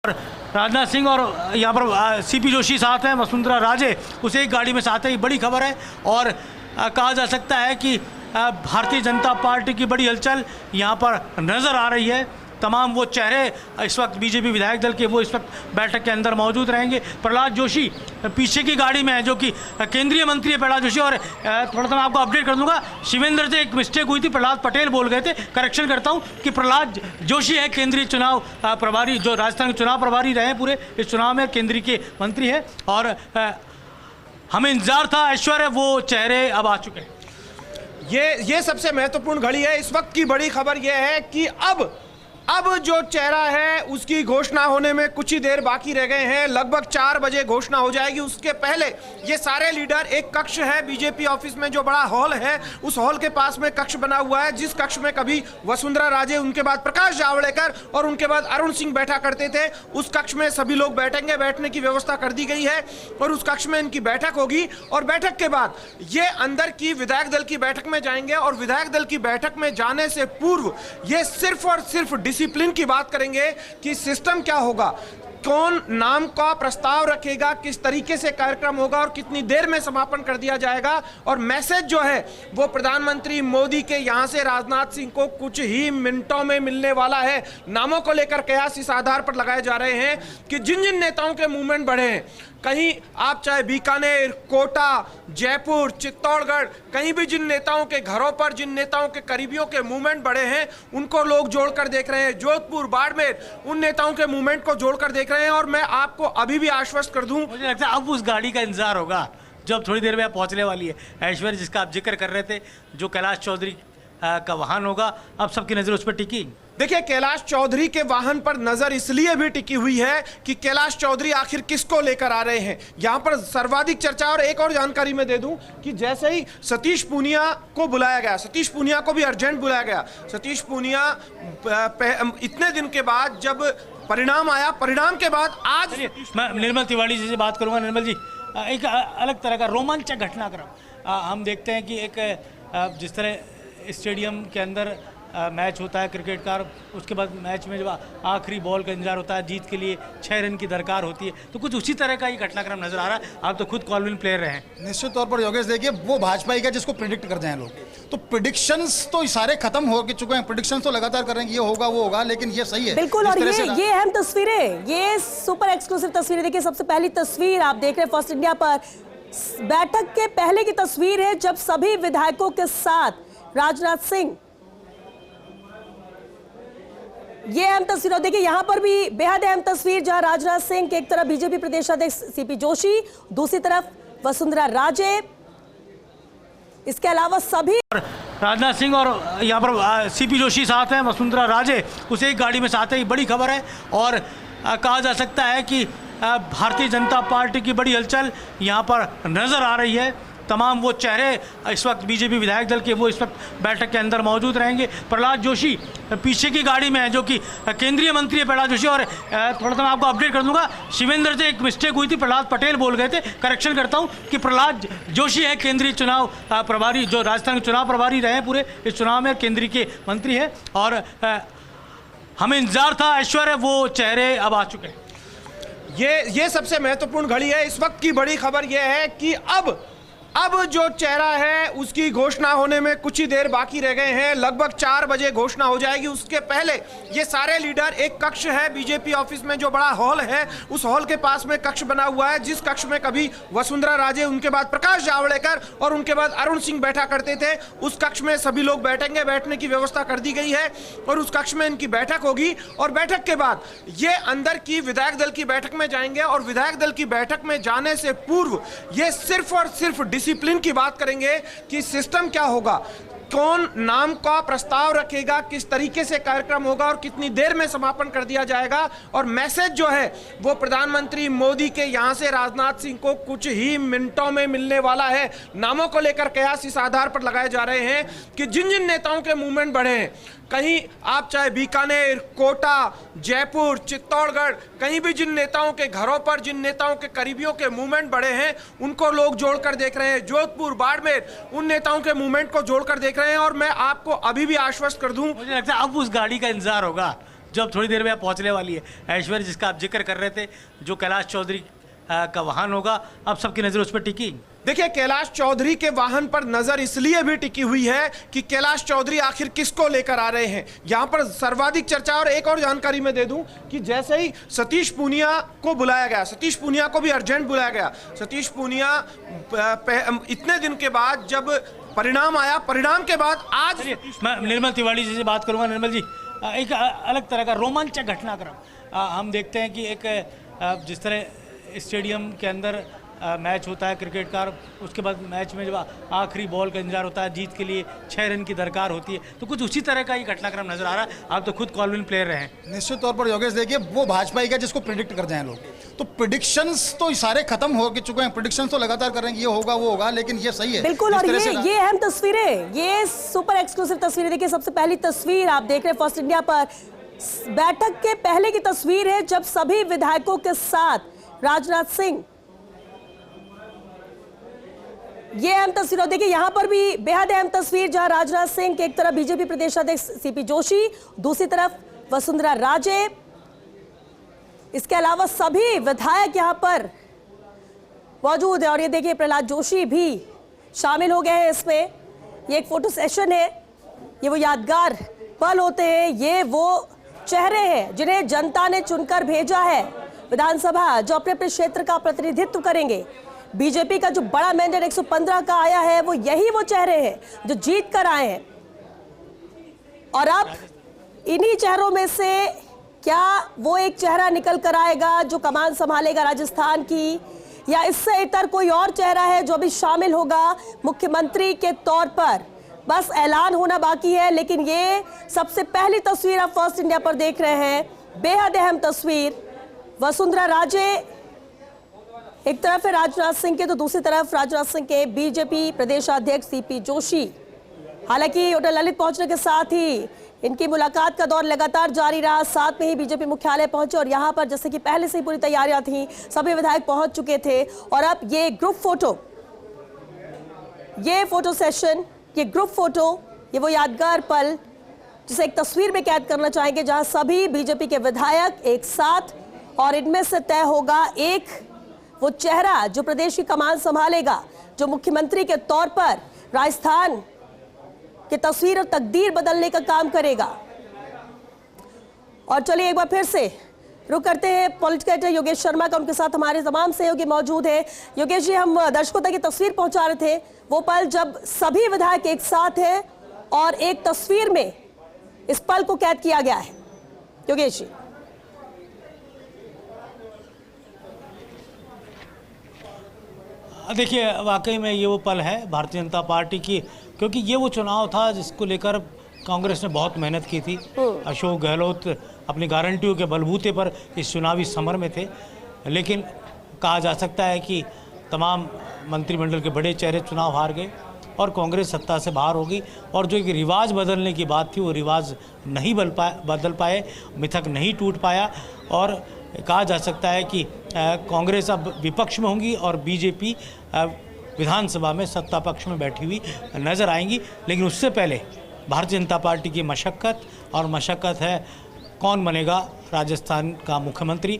राजनाथ सिंह और यहाँ पर सीपी जोशी साथ हैं, वसुंधरा राजे उस एक गाड़ी में साथ है। ये बड़ी खबर है और कहा जा सकता है कि भारतीय जनता पार्टी की बड़ी हलचल यहाँ पर नज़र आ रही है। तमाम वो चेहरे इस वक्त बीजेपी विधायक दल के वो इस वक्त बैठक के अंदर मौजूद रहेंगे। प्रहलाद जोशी पीछे की गाड़ी में है, जो कि केंद्रीय मंत्री है प्रहलाद जोशी। और थोड़ा सा मैं आपको अपडेट कर दूंगा, शिवेंद्र से एक मिस्टेक हुई थी, प्रहलाद पटेल बोल गए थे। करेक्शन करता हूँ कि प्रहलाद जोशी है केंद्रीय चुनाव प्रभारी, जो राजस्थान के चुनाव प्रभारी रहे पूरे इस चुनाव में, केंद्रीय के मंत्री है। और हमें इंतजार था ऐश्वर्य, वो चेहरे अब आ चुके हैं। ये सबसे महत्वपूर्ण घड़ी है। इस वक्त की बड़ी खबर यह है कि अब जो चेहरा है उसकी घोषणा होने में कुछ ही देर बाकी रह गए हैं। लगभग 4 बजे घोषणा हो जाएगी। उसके पहले ये सारे लीडर, एक कक्ष है बीजेपी ऑफिस में, जो बड़ा हॉल है, उस हॉल के पास में कक्ष बना हुआ है, जिस कक्ष में कभी वसुंधरा राजे, उनके बाद प्रकाश जावड़ेकर और उनके बाद अरुण सिंह बैठा करते थे। उस कक्ष में सभी लोग बैठेंगे, बैठने की व्यवस्था कर दी गई है और उस कक्ष में इनकी बैठक होगी। और बैठक के बाद ये अंदर की विधायक दल की बैठक में जाएंगे और विधायक दल की बैठक में जाने से पूर्व ये सिर्फ और सिर्फ डिसिप्लिन की बात करेंगे कि सिस्टम क्या होगा, कौन नाम का प्रस्ताव रखेगा, किस तरीके से कार्यक्रम होगा और कितनी देर में समापन कर दिया जाएगा। और मैसेज जो है वो प्रधानमंत्री मोदी के यहां से राजनाथ सिंह को कुछ ही मिनटों में मिलने वाला है। नामों को लेकर कयास इस आधार पर लगाए जा रहे हैं कि जिन जिन नेताओं के मूवमेंट बढ़े हैं, कहीं आप चाहे बीकानेर, कोटा, जयपुर, चित्तौड़गढ़, कहीं भी जिन नेताओं के घरों पर, जिन नेताओं के करीबियों के मूवमेंट बढ़े हैं, उनको लोग जोड़कर देख रहे हैं। जोधपुर, बाड़मेर, उन नेताओं के मूवमेंट को जोड़कर देख रहे हैं। और मैं आपको अभी भी आश्वस्त कर दूं, मुझे लगता है अब उस गाड़ी का इंतजार होगा जो अब थोड़ी देर में पहुंचने वाली है। ऐश्वर्य जिसका आप जिक्र कर रहे थे, जो कैलाश चौधरी का वाहन होगा, अब सबकी नजर उस पर टिकी। देखिए, कैलाश चौधरी के वाहन पर नजर इसलिए भी टिकी हुई है कि कैलाश चौधरी आखिर किसको लेकर आ रहे हैं, यहां पर सर्वाधिक चर्चा। और एक और जानकारी मैं दे दूं कि जैसे ही सतीश पूनिया को बुलाया गया, सतीश पूनिया को भी अर्जेंट बुलाया गया। सतीश पूनिया इतने दिन के बाद जब परिणाम आया, परिणाम के बाद आज मैं निर्मल तिवारी जी से बात करूंगा। निर्मल जी, एक अलग तरह का रोमांचक घटनाक्रम हम देखते हैं कि एक जिस तरह स्टेडियम के अंदर मैच होता है क्रिकेट का, उसके बाद मैच में जब आखिरी बॉल का इंतजार होता है, जीत के लिए 6 रन की दरकार होती है, तो कुछ उसी तरह का ही घटनाक्रम नजर आ रहा है। आप तो खुद कॉलविन प्लेयर रहे हैं। निश्चित तौर पर योगेश, देखिए वो भाजपा ही का जिसको प्रिडिक्ट करते हैं लोग, तो प्रिडिक्शंस तो सारे खत्म हो चुके हैं। प्रिडिक्शंस तो लगातार कर रहे हैं, ये होगा वो होगा, लेकिन ये सही है बिल्कुल। और ये अहम तस्वीरें, ये सुपर एक्सक्लूसिव तस्वीरें। देखिए, सबसे पहली तस्वीर आप देख रहे हैं फर्स्ट इंडिया पर, बैठक के पहले की तस्वीर है, जब सभी विधायकों के साथ राजनाथ सिंह, ये अहम तस्वीर। और देखिए यहां पर भी बेहद अहम तस्वीर, जहां राजनाथ सिंह के एक तरफ बीजेपी प्रदेश अध्यक्ष सीपी जोशी, दूसरी तरफ वसुंधरा राजे, इसके अलावा सभी राजनाथ सिंह और यहाँ पर सीपी जोशी साथ हैं, वसुंधरा राजे उस एक गाड़ी में साथ है। ये बड़ी खबर है और कहा जा सकता है कि भारतीय जनता पार्टी की बड़ी हलचल यहाँ पर नज़र आ रही है। तमाम वो चेहरे इस वक्त बीजेपी विधायक दल के वो इस वक्त बैठक के अंदर मौजूद रहेंगे। प्रहलाद जोशी पीछे की गाड़ी में है, जो कि केंद्रीय मंत्री है प्रहलाद जोशी। और थोड़ा सा मैं आपको अपडेट कर दूंगा, शिवेंद्र से एक मिस्टेक हुई थी, प्रहलाद पटेल बोल गए थे। करेक्शन करता हूँ कि प्रहलाद जोशी है केंद्रीय चुनाव प्रभारी, जो राजस्थान के चुनाव प्रभारी रहे पूरे इस चुनाव में, केंद्रीय के मंत्री है। और हमें इंतजार था ऐश्वर्य, वो चेहरे अब आ चुके हैं। ये सबसे महत्वपूर्ण घड़ी है। इस वक्त की बड़ी खबर यह है कि अब जो चेहरा है उसकी घोषणा होने में कुछ ही देर बाकी रह गए हैं। लगभग 4 बजे घोषणा हो जाएगी। उसके पहले ये सारे लीडर, एक कक्ष है बीजेपी ऑफिस में, जो बड़ा हॉल है, उस हॉल के पास में कक्ष बना हुआ है, जिस कक्ष में कभी वसुंधरा राजे, उनके बाद प्रकाश जावड़ेकर और उनके बाद अरुण सिंह बैठा करते थे। उस कक्ष में सभी लोग बैठेंगे, बैठने की व्यवस्था कर दी गई है और उस कक्ष में इनकी बैठक होगी। और बैठक के बाद ये अंदर की विधायक दल की बैठक में जाएंगे और विधायक दल की बैठक में जाने से पूर्व ये सिर्फ और सिर्फ डिसिप्लिन की बात करेंगे कि सिस्टम क्या होगा, कौन नाम का प्रस्ताव रखेगा, किस तरीके से कार्यक्रम होगा और कितनी देर में समापन कर दिया जाएगा। और मैसेज जो है वो प्रधानमंत्री मोदी के यहां से राजनाथ सिंह को कुछ ही मिनटों में मिलने वाला है। नामों को लेकर कयास इस आधार पर लगाए जा रहे हैं कि जिन जिन नेताओं के मूवमेंट बढ़े हैं, कहीं आप चाहे बीकानेर, कोटा, जयपुर, चित्तौड़गढ़, कहीं भी जिन नेताओं के घरों पर, जिन नेताओं के करीबियों के मूवमेंट बढ़े हैं, उनको लोग जोड़कर देख रहे हैं। जोधपुर, बाड़मेर, उन नेताओं के मूवमेंट को जोड़कर देख रहे हैं। और मैं आपको अभी भी आश्वस्त कर दूं, मुझे लगता है अब उस गाड़ी का इंतजार होगा जो अब थोड़ी देर में पहुंचने वाली है। ऐश्वर्य, जिसका आप जिक्र कर रहे थे, जो कैलाश चौधरी का वाहन होगा, अब सबकी नज़र उस पर टिकी। देखिए, कैलाश चौधरी के वाहन पर नजर इसलिए भी टिकी हुई है कि कैलाश चौधरी आखिर किसको लेकर आ रहे हैं, यहां पर सर्वाधिक चर्चा। और एक और जानकारी मैं दे दूं कि जैसे ही सतीश पूनिया को बुलाया गया, सतीश पूनिया को भी अर्जेंट बुलाया गया। सतीश पूनिया इतने दिन के बाद जब परिणाम आया, परिणाम के बाद आज मैं निर्मल तिवारी जी से बात करूंगा। निर्मल जी, एक अलग तरह का रोमांचक घटनाक्रम हम देखते हैं कि एक जिस तरह स्टेडियम के अंदर मैच होता है क्रिकेट का, उसके बाद मैच में जब आखिरी बॉल का इंतजार होता है, जीत के लिए 6 रन की दरकार होती है, तो कुछ उसी तरह का ही घटनाक्रम नजर आ रहा है। आप तो खुद कॉलविन प्लेयर रहे हैं। निश्चित तौर पर योगेश, देखिए वो भाजपा ही का जिसको प्रिडिक्ट कर जाएं लोग, तो प्रिडिक्शंस तो सारे खत्म हो चुके हैं। प्रिडिक्शंस तो लगातार कर रहे हैं कि ये होगा वो होगा, लेकिन ये सही है बिल्कुल। और ये अहम तस्वीरें, ये सुपर एक्सक्लूसिव तस्वीरें। देखिए, सबसे पहली तस्वीर आप देख रहे हैं फर्स्ट इंडिया पर, बैठक के पहले की तस्वीर है जब सभी विधायकों के साथ राजनाथ सिंह, ये अहम तस्वीर। देखिए, यहां पर भी बेहद अहम तस्वीर, जहां राजनाथ सिंह के एक तरफ बीजेपी प्रदेश अध्यक्ष सीपी जोशी, दूसरी तरफ वसुंधरा राजे, इसके अलावा सभी विधायक यहां पर मौजूद है। और ये देखिए, प्रहलाद जोशी भी शामिल हो गए हैं इसमें। ये एक फोटो सेशन है, ये वो यादगार पल होते हैं, ये वो चेहरे हैं जिन्हें जनता ने चुनकर भेजा है विधानसभा, जो अपने अपने क्षेत्र का प्रतिनिधित्व करेंगे। बीजेपी का जो बड़ा मैंडेट 115 का आया है, वो यही वो चेहरे हैं जो जीत कर आए हैं। और अब इन्हीं चेहरों में से क्या वो एक चेहरा निकल कर आएगा जो कमान संभालेगा राजस्थान की, या इससे इतर कोई और चेहरा है जो अभी शामिल होगा मुख्यमंत्री के तौर पर? बस ऐलान होना बाकी है। लेकिन ये सबसे पहली तस्वीर आप फर्स्ट इंडिया पर देख रहे हैं, बेहद अहम तस्वीर। वसुंधरा राजे एक तरफ है राजनाथ सिंह के, तो दूसरी तरफ राजनाथ सिंह के बीजेपी प्रदेशाध्यक्ष सीपी जोशी। हालांकि होटल ललित पहुंचने के साथ ही इनकी मुलाकात का दौर लगातार जारी रहा, साथ में ही बीजेपी मुख्यालय पहुंचे। और यहां पर जैसे कि पहले से ही पूरी तैयारियां थी, सभी विधायक पहुंच चुके थे। और अब ये ग्रुप फोटो, ये फोटो सेशन, ये ग्रुप फोटो, ये वो यादगार पल जिसे एक तस्वीर में कैद करना चाहेंगे, जहां सभी बीजेपी के विधायक एक साथ, और इनमें से तय होगा एक वो चेहरा जो प्रदेश की कमान संभालेगा, जो मुख्यमंत्री के तौर पर राजस्थान की तस्वीर और तकदीर बदलने का काम करेगा। और चलिए एक बार फिर से रुक करते हैं पॉलिटिकल एडिटर योगेश शर्मा का, उनके साथ हमारे तमाम सहयोगी मौजूद हैं। योगेश जी, हम दर्शकों तक ये तस्वीर पहुंचा रहे थे, वो पल जब सभी विधायक एक साथ हैं और एक तस्वीर में इस पल को कैद किया गया है। योगेश जी, देखिए, वाकई में ये वो पल है भारतीय जनता पार्टी की, क्योंकि ये वो चुनाव था जिसको लेकर कांग्रेस ने बहुत मेहनत की थी। अशोक गहलोत अपनी गारंटियों के बलबूते पर इस चुनावी समर में थे, लेकिन कहा जा सकता है कि तमाम मंत्रिमंडल के बड़े चेहरे चुनाव हार गए और कांग्रेस सत्ता से बाहर हो गई। और जो एक रिवाज बदलने की बात थी, वो रिवाज नहीं बदल पाए, मिथक नहीं टूट पाया। और कहा जा सकता है कि कांग्रेस अब विपक्ष में होंगी और बीजेपी विधानसभा में सत्ता पक्ष में बैठी हुई नजर आएंगी। लेकिन उससे पहले भारतीय जनता पार्टी की मशक्क़त, और मशक्क़त है कौन बनेगा राजस्थान का मुख्यमंत्री।